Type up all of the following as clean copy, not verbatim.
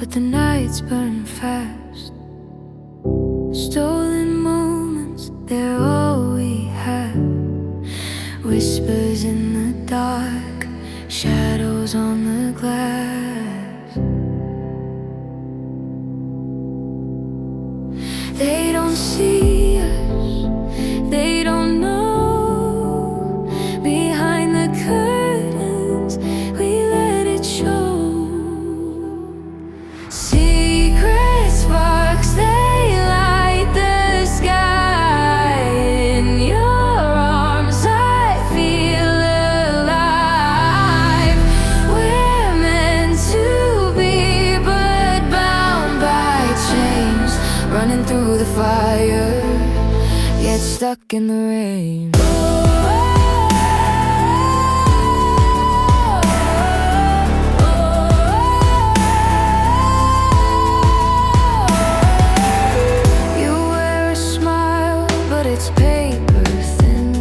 but the nights burn fast. Stolen moments, they're all we have. Whispers in the dark, shadows on the glass. They don't see us, they don't know. Behind the curtains, we let it show. Secret sparks, they light the sky. In your arms, I feel alive. We're meant to be, but bound by chains. Running through the fire, get stuck in the rain. You wear a smile, but it's paper thin.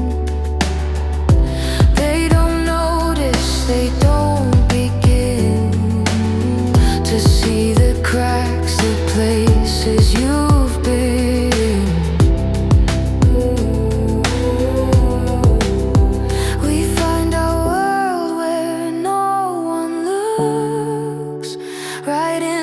They don't notice, they don't begin to see the cracks, the places you've been. We find a world where no one looks, right in